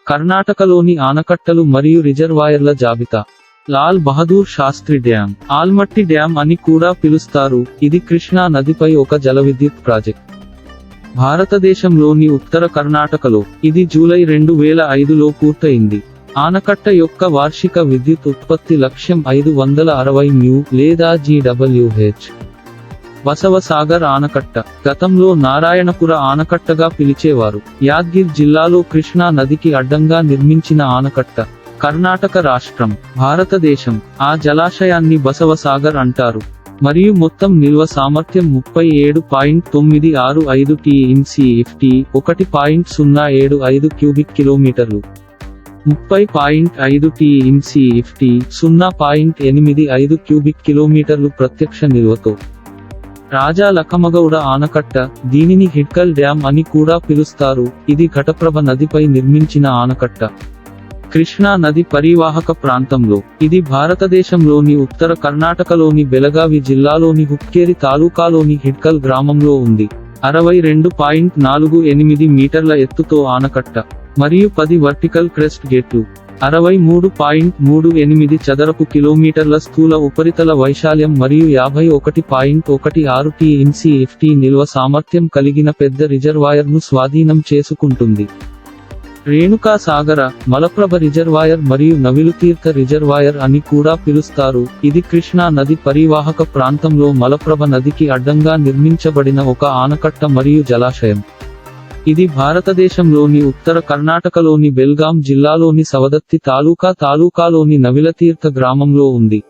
కర్ణాటకలోని ఆనకట్టలు మరియు రిజర్వాయర్ల జాబితా. లాల్ బహదూర్ శాస్త్రి డ్యాం, ఆల్మట్టి డ్యాం అని కూడా పిలుస్తారు. ఇది కృష్ణా నదిపై ఒక జలవిద్యుత్ ప్రాజెక్ట్. భారతదేశంలోని ఉత్తర కర్ణాటకలో ఇది జూలై 2005లో పూర్తయింది. ఆనకట్ట యొక్క వార్షిక విద్యుత్ ఉత్పత్తి లక్ష్యం 560 మ్యూ లేదా GWH. బసవసాగర్ ఆనకట్ట గతంలో నారాయణపుర ఆనకట్టగా పిలిచేవారు. యాద్గిర్ జిల్లాలో కృష్ణా నదికి అడ్డంగా నిర్మించిన ఆనకట్ట. కర్ణాటక రాష్ట్రం, భారతదేశం. ఆ జలాశయాన్ని బసవసాగర్ అంటారు. మరియు మొత్తం నిల్వ సామర్థ్యం 37.965 TMCFT, 1.075 క్యూబిక్ కిలోమీటర్లు. 30.5 TMCFT, 0.85 క్యూబిక్ కిలోమీటర్లు ప్రత్యక్ష నిల్వతో. రాజా లఖమగౌడ ఆనకట్ట, దీనిని హిడ్కల్ డ్యాం అని కూడా పిలుస్తారు. ఇది ఘటప్రభ నదిపై నిర్మించిన ఆనకట్ట. కృష్ణా నది పరివాహక ప్రాంతంలో. ఇది భారతదేశంలోని ఉత్తర కర్ణాటకలోని బెళగావి జిల్లాలోని హుక్కేరి తాలూకాలోని హిడ్కల్ గ్రామంలో ఉంది. 62.48 మీటర్ల ఎత్తుతో ఆనకట్ట మరియు 10 వర్టికల్ క్రెస్ట్ గేట్లు. 63.38 చదరపు కిలోమీటర్ల స్థూల ఉపరితల వైశాల్యం మరియు 51.16 TMCFT నిల్వ సామర్థ్యం కలిగిన పెద్ద రిజర్వాయర్ను స్వాధీనం చేసుకుంటుంది. రేణుకా సాగర, మలప్రభ రిజర్వాయర్ మరియు నవిలుతీర్థ రిజర్వాయర్ అని కూడా పిలుస్తారు. ఇది కృష్ణా నది పరివాహక ప్రాంతంలో మలప్రభ నదికి అడ్డంగా నిర్మించబడిన ఒక ఆనకట్ట మరియు జలాశయం. ఇది భారతదేశంలోని ఉత్తర కర్ణాటకలోని బెల్గాం జిల్లాలోని సవదత్తి తాలూకాలోని నవిలతీర్థ గ్రామంలో ఉంది.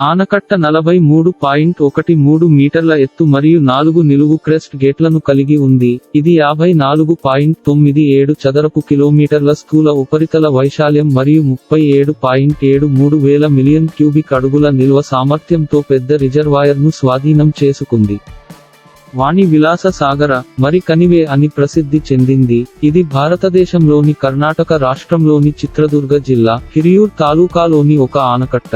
ఆనకట్ట 43.13 మీటర్ల ఎత్తు మరియు 4 నిలువు క్రెస్ట్ గేట్లను కలిగి ఉంది. ఇది 54.97 చదరపు కిలోమీటర్ల స్థూల ఉపరితల వైశాల్యం మరియు 37.73 వేల మిలియన్ క్యూబిక్ అడుగుల నిల్వ సామర్థ్యంతో పెద్ద రిజర్వాయర్ను స్వాధీనం చేసుకుంది. వాణి విలాస సాగర, మరి కనివే అని ప్రసిద్ధి చెందింది. ఇది భారతదేశంలోని కర్ణాటక రాష్ట్రంలోని చిత్రదుర్గ జిల్లా, హిరియూర్ తాలూకాలోని ఒక ఆనకట్ట.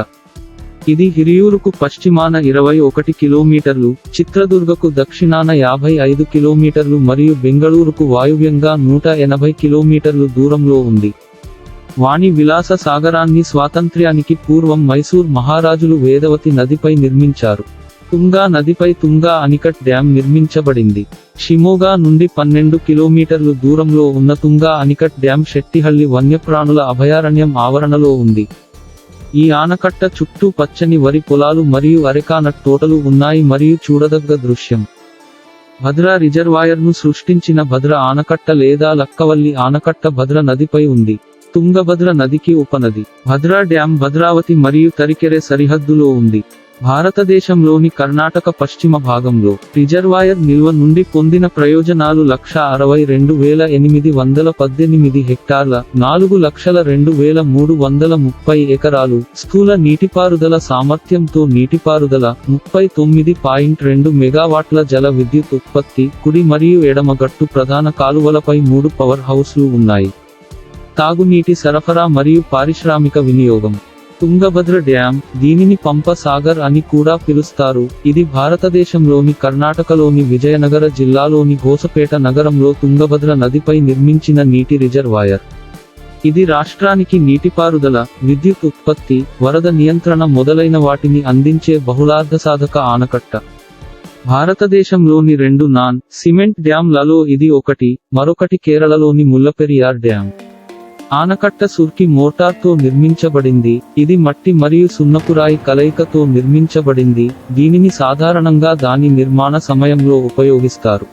ఇది హిరియూరుకు పశ్చిమాన 21 కిలోమీటర్లు, చిత్రదుర్గకు దక్షిణాన 55 కిలోమీటర్లు మరియు బెంగళూరుకు వాయువ్యంగా 180 కిలోమీటర్లు దూరంలో ఉంది. వాణి విలాస సాగరాన్ని స్వాతంత్ర్యానికి పూర్వం మైసూర్ మహారాజులు వేదవతి నదిపై నిర్మించారు. తుంగా నదిపై తుంగా అనికట్ డ్యాం నిర్మించబడింది. షిమోగా నుండి 12 కిలోమీటర్లు దూరంలో ఉన్న తుంగా అనికట్ డ్యాం షెట్టిహళ్లి వన్యప్రాణుల అభయారణ్యం ఆవరణలో ఉంది. ఈ ఆనకట్ట చుట్టూ పచ్చని వరి పొలాలు మరియు అరెకానట్ తోటలు ఉన్నాయి మరియు చూడదగ్గ దృశ్యం. భద్రా రిజర్వాయర్ను సృష్టించిన భద్ర ఆనకట్ట లేదా లక్కవల్లి ఆనకట్ట భద్ర నదిపై ఉంది. తుంగభద్ర నదికి ఉపనది. భద్రా డ్యాం భద్రావతి మరియు తరికెరె సరిహద్దులో ఉంది. భారతదేశంలోని కర్ణాటక పశ్చిమ భాగంలో. రిజర్వాయర్ నిల్వ నుండి పొందిన ప్రయోజనాలు 1,62,818 హెక్టార్ల, 4,02,330 ఎకరాలు, స్థూల నీటిపారుదల సామర్థ్యంతో నీటిపారుదల, 39.2 మెగావాట్ల జల విద్యుత్ ఉత్పత్తి, కుడి మరియు ఎడమ గట్టు ప్రధాన కాలువలపై 3 పవర్ హౌస్లు ఉన్నాయి. తాగునీటి సరఫరా మరియు పారిశ్రామిక వినియోగం. తుంగభద్ర డ్యాం, దీనిని పంప సాగర్ అని కూడా పిలుస్తారు. ఇది భారతదేశంలోని కర్ణాటకలోని విజయనగర జిల్లాలోని హోసపేట నగరంలో తుంగభద్ర నదిపై నిర్మించిన నీటి రిజర్వాయర్. ఇది రాష్ట్రానికి నీటిపారుదల, విద్యుత్ ఉత్పత్తి, వరద నియంత్రణ మొదలైన వాటిని అందించే బహుళార్ధసాధక ఆనకట్ట. భారతదేశంలోని 2 నాన్ సిమెంట్ డ్యాంలలో ఇది ఒకటి, మరొకటి కేరళలోని ముల్లపెరియార్ డ్యాం. ఆనకట్ట సుర్కి మోటార్తో నిర్మించబడింది. ఇది మట్టి మరియు సున్నపురాయి కలయికతో నిర్మించబడింది. దీనిని సాధారణంగా దాని నిర్మాణ సమయంలో ఉపయోగిస్తారు.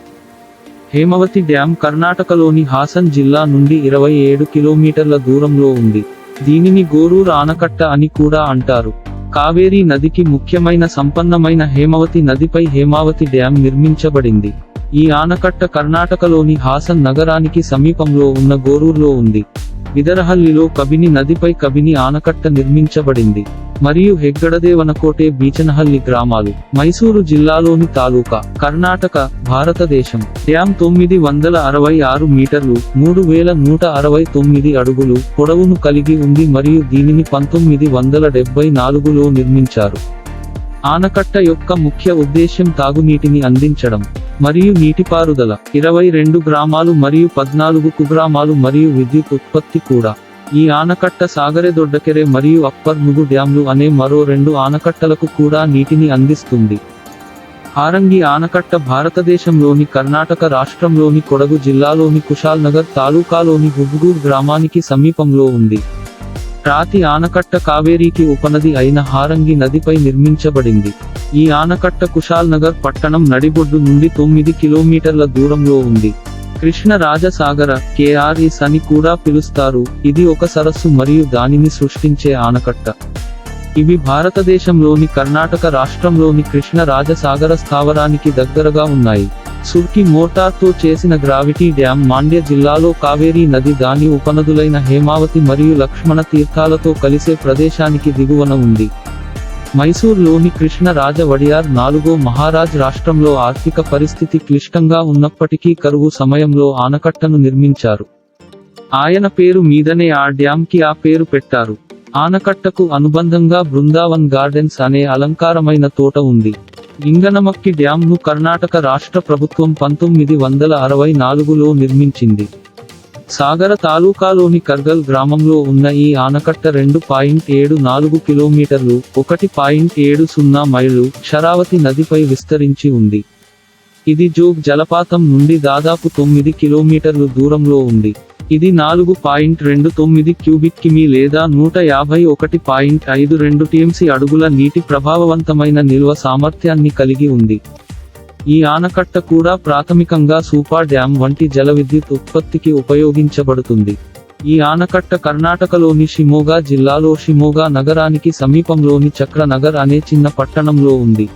హేమవతి డ్యాం కర్ణాటకలోని హాసన్ జిల్లా నుండి 27 కిలోమీటర్ల దూరంలో ఉంది. దీనిని గోరూర్ ఆనకట్ట అని కూడా అంటారు. కావేరీ నదికి ముఖ్యమైన సంపన్నమైన హేమవతి నదిపై హేమావతి డ్యాం నిర్మించబడింది. ఈ ఆనకట్ట కర్ణాటకలోని హాసన్ నగరానికి సమీపంలో ఉన్న గోరూర్లో ఉంది. విదరహల్లిలో కబిని నదిపై కబిని ఆనకట్ట నిర్మించబడింది. మరియు హెగ్గడదేవనకోటె బీచనహల్లి గ్రామాలు, మైసూరు జిల్లాలోని తాలూకా, కర్ణాటక, భారతదేశం. డ్యాం 966 మీటర్లు, 3169 అడుగులు పొడవును కలిగి ఉంది మరియు దీనిని 1974లో నిర్మించారు. ఆనకట్ట యొక్క ముఖ్య ఉద్దేశ్యం తాగునీటిని అందించడం మరియు నీటిపారుదల. 22 గ్రామాలు మరియు 14 కుగ్రామాలు మరియు విద్యుత్ ఉత్పత్తి కూడా. ఈ ఆనకట్ట సాగరెదొడ్డకెరె మరియు అప్పర్ ముగు డ్యాంలు అనే మరో 2 ఆనకట్టలకు కూడా నీటిని అందిస్తుంది. హారంగి ఆనకట్ట భారతదేశంలోని కర్ణాటక రాష్ట్రంలోని కొడగు జిల్లాలోని కుషాల్నగర్ తాలూకాలోని హుబ్గూర్ గ్రామానికి సమీపంలో ఉంది. రాతి ఆనకట్ట కావేరీకి ఉపనది అయిన హారంగి నదిపై నిర్మించబడింది. ఈ ఆనకట్ట కుషాల్నగర్ పట్టణం నడిబొడ్డు నుండి 9 కిలోమీటర్ల దూరంలో ఉంది. కృష్ణ రాజసాగర కేఆర్ఎస్ అని కూడా పిలుస్తారు. ఇది ఒక సరస్సు మరియు దానిని సృష్టించే ఆనకట్ట. ఇవి భారతదేశంలోని కర్ణాటక రాష్ట్రంలోని కృష్ణ రాజసాగర స్థావరానికి దగ్గరగా ఉన్నాయి. సుర్కి మోటార్తో చేసిన గ్రావిటీ డ్యామ్ మాండ్య జిల్లాలో కావేరీ నది దాని ఉపనదులైన హేమావతి మరియు లక్ష్మణ తీర్థాలతో కలిసే ప్రదేశానికి దిగువన ఉంది. మైసూర్లోని కృష్ణ రాజ వడియార్ 4వ మహారాజ్ రాష్ట్రంలో ఆర్థిక పరిస్థితి క్లిష్టంగా ఉన్నప్పటికీ కరువు సమయంలో ఆనకట్టను నిర్మించారు. ఆయన పేరు మీదనే ఆ డ్యాంకి ఆ పేరు పెట్టారు. ఆనకట్టకు అనుబంధంగా బృందావన్ గార్డెన్స్ అనే అలంకారమైన తోట ఉంది. లింగనమక్కి డ్యాంను కర్ణాటక రాష్ట్ర ప్రభుత్వం 1964లో నిర్మించింది. సాగర తాలూకాలోని కర్గల్ గ్రామంలో ఉన్న ఈ ఆనకట్ట 2.74 కిలోమీటర్లు 1.70 మైళ్ళు శరావతి నదిపై విస్తరించి ఉంది. ఇది జోగ్ జలపాతం నుండి దాదాపు 9 కిలోమీటర్లు దూరంలో ఉంది. ఇది 4.29 క్యూబిక్ కిమీ లేదా 151.52 టీఎంసీ అడుగుల నీటి ప్రభావవంతమైన నిల్వ సామర్థ్యాన్ని కలిగి ఉంది. ఈ ఆనకట్ట కూడా ప్రాథమికంగా సూపర్ డ్యామ్ వంటి జల విద్యుత్ ఉత్పత్తికి ఉపయోగించబడుతుంది. ఈ ఆనకట్ట కర్ణాటకలోని షిమోగా జిల్లాలో షిమోగా నగరానికి సమీపంలోని చక్రనగర్ అనే చిన్న పట్టణంలో ఉంది.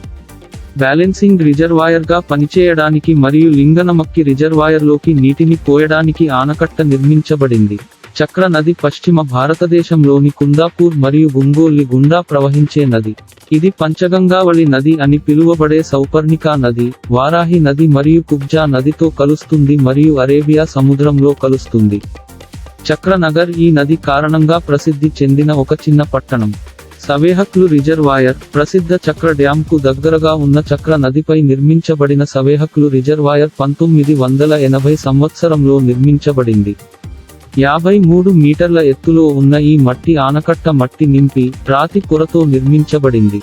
బ్యాలెన్సింగ్ రిజర్వాయర్గా పనిచేయడానికి మరియు లింగనమక్కి రిజర్వాయర్లోకి నీటిని పోయడానికి ఆనకట్ట నిర్మించబడింది. చక్ర నది పశ్చిమ భారతదేశంలోని కుందాపూర్ మరియు గుంగోల్లి గుండా ప్రవహించే నది. ఇది పంచగంగావళి నది అని పిలువబడే సౌపర్ణికా నది, వారాహి నది మరియు కుబ్జా నదితో కలుస్తుంది మరియు అరేబియా సముద్రంలో కలుస్తుంది. చక్రనగర్ ఈ నది కారణంగా ప్రసిద్ధి చెందిన ఒక చిన్న పట్టణం. సవేహక్లు రిజర్వాయర్ ప్రసిద్ధ చక్ర డ్యాంకు దగ్గరగా ఉన్న చక్ర నదిపై నిర్మించబడిన సవేహక్లు రిజర్వాయర్ 1980 సంవత్సరంలో నిర్మించబడింది. 53 మీటర్ల ఎత్తులో ఉన్న ఈ మట్టి ఆనకట్ట మట్టి నింపి రాతి పొరతో నిర్మించబడింది.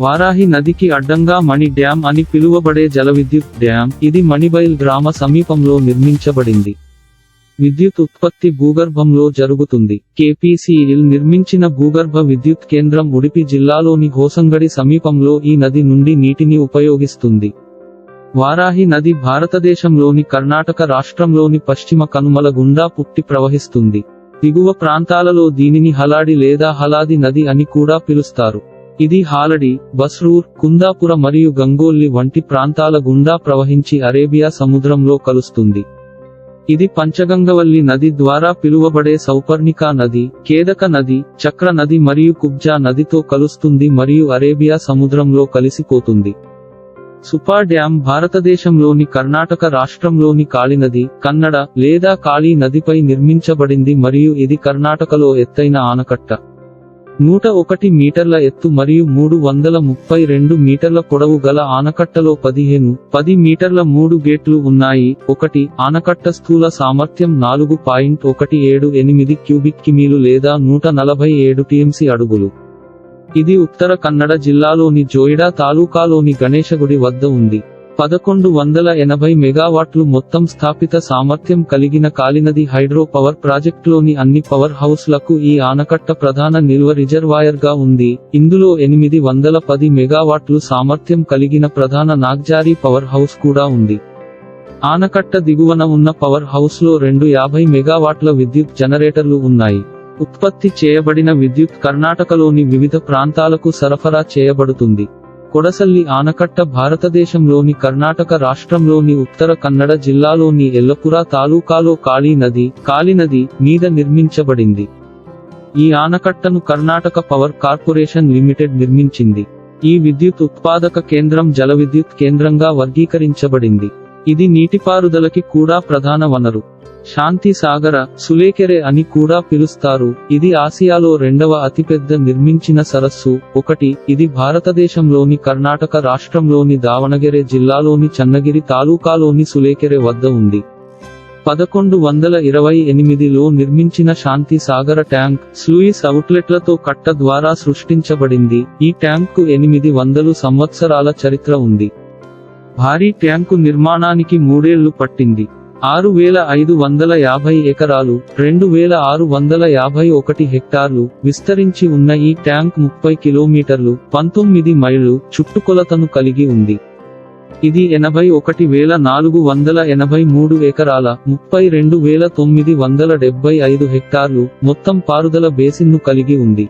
వారాహి నదికి అడ్డంగా మణి డ్యామ్ అని పిలువబడే జలవిద్యుత్ డ్యామ్, ఇది మణిబైల్ గ్రామ సమీపంలో నిర్మించబడింది. విద్యుత్ ఉత్పత్తి భూగర్భంలో జరుగుతుంది. కేపీసీఎల్ నిర్మించిన భూగర్భ విద్యుత్ కేంద్రం ఉడిపి జిల్లాలోని హోసంగడి సమీపంలో ఈ నది నుండి నీటిని ఉపయోగిస్తుంది. వారాహి నది భారతదేశంలోని కర్ణాటక రాష్ట్రంలోని పశ్చిమ కనుమల గుండా పుట్టి ప్రవహిస్తుంది. దిగువ ప్రాంతాలలో దీనిని హలాడి లేదా హలాది నది అని కూడా పిలుస్తారు. ఇది హాలడి, బస్రూర్, కుందాపుర మరియు గంగోల్లి వంటి ప్రాంతాల గుండా ప్రవహించి అరేబియా సముద్రంలో కలుస్తుంది. ఇది పంచగంగవల్లి నది ద్వారా పిలువబడే సౌపర్ణికా నది, కేదక నది, చక్ర నది మరియు కుబ్జా నదితో కలుస్తుంది మరియు అరేబియా సముద్రంలో కలిసిపోతుంది. సుపర్ డ్యామ్ భారతదేశంలోని కర్ణాటక రాష్ట్రంలోని కాళినది, కన్నడ లేదా కాళీ నదిపై నిర్మించబడింది మరియు ఇది కర్ణాటకలో ఎత్తైన ఆనకట్ట. 101 మీటర్ల ఎత్తు మరియు 332 మీటర్ల పొడవు గల ఆనకట్టలో 10 మీటర్ల 3 గేట్లు ఉన్నాయి. 1 ఆనకట్ట స్థూల సామర్థ్యం 4.178 క్యూబిక్ కిమీలు లేదా 147 టీఎంసీ అడుగులు. ఇది ఉత్తర కన్నడ జిల్లాలోని జోయిడా తాలూకాలోని గణేశగుడి వద్ద ఉంది. 1180 మెగావాట్లు మొత్తం స్థాపిత సామర్థ్యం కలిగిన కాళినది హైడ్రో పవర్ ప్రాజెక్టులోని అన్ని పవర్ హౌస్లకు ఈ ఆనకట్ట ప్రధాన నిల్వ రిజర్వాయర్గా ఉంది. ఇందులో 810 మెగావాట్లు సామర్థ్యం కలిగిన ప్రధాన నాగ్జారీ పవర్ హౌస్ కూడా ఉంది. ఆనకట్ట దిగువన ఉన్న పవర్ హౌస్లో 250 మెగావాట్ల విద్యుత్ జనరేటర్లు ఉన్నాయి. ఉత్పత్తి చేయబడిన విద్యుత్ కర్ణాటకలోని వివిధ ప్రాంతాలకు సరఫరా చేయబడుతుంది. కొడసల్లి ఆనకట్ట భారతదేశంలోని కర్ణాటక రాష్ట్రంలోని ఉత్తర కన్నడ జిల్లాలోని ఎల్లపుర తాలూకాలో కాళీ నది మీద నిర్మించబడింది. ఈ ఆనకట్టను కర్ణాటక పవర్ కార్పొరేషన్ లిమిటెడ్ నిర్మించింది. ఈ విద్యుత్ ఉత్పాదక కేంద్రం జలవిద్యుత్ కేంద్రంగా వర్గీకరించబడింది. ఇది నీటిపారుదలకి కూడా ప్రధాన వనరు. శాంతి సాగర, సులేకెరె అని కూడా పిలుస్తారు. ఇది ఆసియాలో రెండవ అతిపెద్ద నిర్మించిన సరస్సు. 1. ఇది భారతదేశంలోని కర్ణాటక రాష్ట్రంలోని దావణగెరె జిల్లాలోని చన్నగిరి తాలూకాలోని సులేకెరె వద్ద ఉంది. 1128లో నిర్మించిన శాంతి సాగర ట్యాంక్, స్లూయిస్ అవుట్లెట్లతో కట్ట ద్వారా సృష్టించబడింది. ఈ ట్యాంక్కు 800 సంవత్సరాల చరిత్ర ఉంది. భారీ ట్యాంకు నిర్మాణానికి 3 ఏళ్లు పట్టింది. 6550 ఎకరాలు, 2651 హెక్టార్లు విస్తరించి ఉన్న ఈ ట్యాంక్ 30 కిలోమీటర్లు, 19 మైళ్లు చుట్టుకొలతను కలిగి ఉంది. ఇది 81,483 ఎకరాల, 32,975 హెక్టార్లు మొత్తం పారుదల బేసిన్ను కలిగి ఉంది.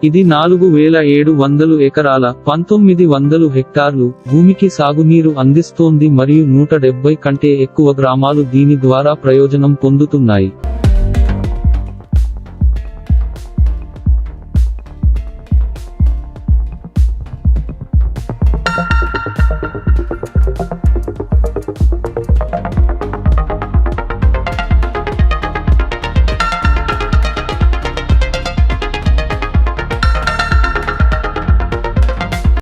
ఇది 4700 ఎకరాల, 1900 హెక్టార్లు భూమికి సాగునీరు అందిస్తోంది మరియు 170 కంటే ఎక్కువ గ్రామాలు దీని ద్వారా ప్రయోజనం పొందుతున్నాయి.